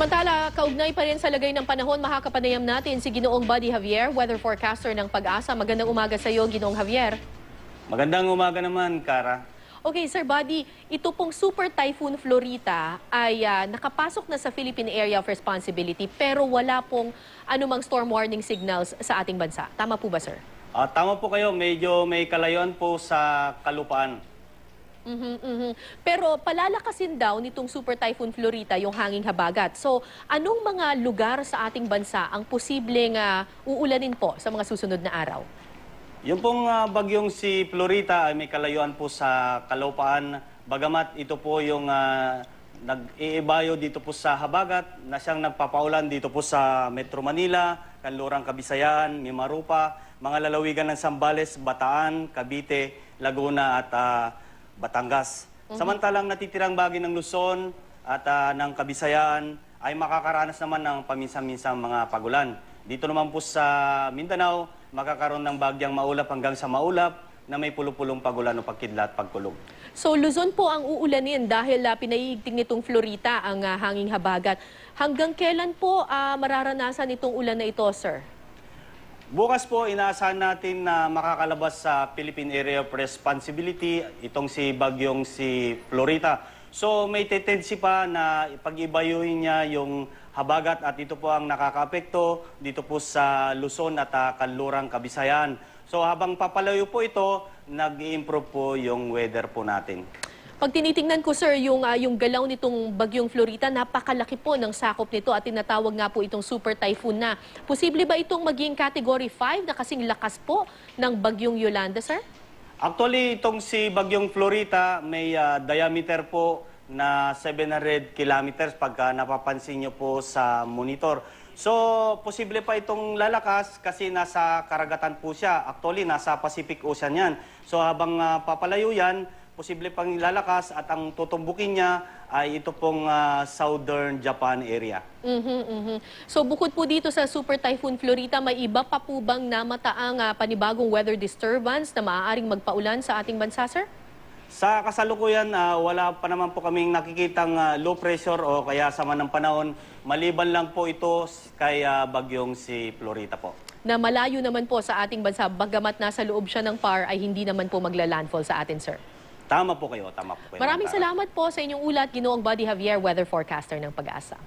Samantala, kaugnay pa rin sa lagay ng panahon, makakapanayam natin si Ginoong Buddy Javier, weather forecaster ng Pag-asa. Magandang umaga sa iyo, Ginoong Javier. Magandang umaga naman, Kara. Okay, Sir Buddy, ito pong Super Typhoon Florita ay nakapasok na sa Philippine Area of Responsibility pero wala pong anumang storm warning signals sa ating bansa. Tama po ba, Sir? Tama po kayo, medyo may kalayuan po sa kalupaan. Pero palalakasin daw nitong Super Typhoon Florita yung hanging habagat. So, anong mga lugar sa ating bansa ang posibleng uulanin po sa mga susunod na araw? Yung pong bagyong si Florita ay may kalayuan po sa kalupaan. Bagamat ito po yung nag-iibayo dito po sa habagat na siyang nagpapaulan dito po sa Metro Manila, Kanlurang Kabisayan, Mimarupa, mga lalawigan ng Zambales, Bataan, Cavite, Laguna at Batangas. Samantalang natitirang bahagi ng Luzon at ng Kabisayan ay makakaranas naman ng paminsan-minsang mga pagulan. Dito naman po sa Mindanao, makakaroon ng bagyang maulap hanggang sa maulap na may pulupulong pagulan o pagkidlat at pagkulog. So Luzon po ang uulanin dahil pinaiigting nitong Florita ang hanging habagat. Hanggang kailan po mararanasan itong ulan na ito, Sir? Bukas po, inaasahan natin na makakalabas sa Philippine Area of Responsibility itong si bagyong si Florita. So may tendency pa na pag-ibayuhin niya yung habagat at ito po ang nakakaapekto dito po sa Luzon at Kanlurang Kabisayan. So habang papalayo po ito, nag-i-improve po yung weather po natin. Pag tinitingnan ko, Sir, yung galaw nitong bagyong Florita, napakalaki po ng sakop nito at tinatawag nga po itong super typhoon na. Posible ba itong maging Category 5 na kasing lakas po ng bagyong Yolanda, Sir? Actually, itong si bagyong Florita may diameter po na 700 kilometers pagka napapansin nyo po sa monitor. So, posible pa itong lalakas kasi nasa karagatan po siya. Actually, nasa Pacific Ocean yan. So, habang papalayo yan, posible pang lalakas at ang tutumbukin niya ay ito pong Southern Japan area. So bukod po dito sa Super Typhoon Florita, may iba pa po bang namataang panibagong weather disturbance na maaaring magpaulan sa ating bansa, Sir? Sa kasalukuyan, wala pa naman po kaming nakikitang low pressure o kaya sama ng panahon. Maliban lang po ito kay bagyong si Florita po. Na malayo naman po sa ating bansa, bagamat nasa loob siya ng PAR, ay hindi naman po magla-landfall sa atin, Sir. Tama po kayo, tama po kayo. Maraming salamat po sa inyong ulat, Ginoong Buddy Javier, weather forecaster ng Pag-asa.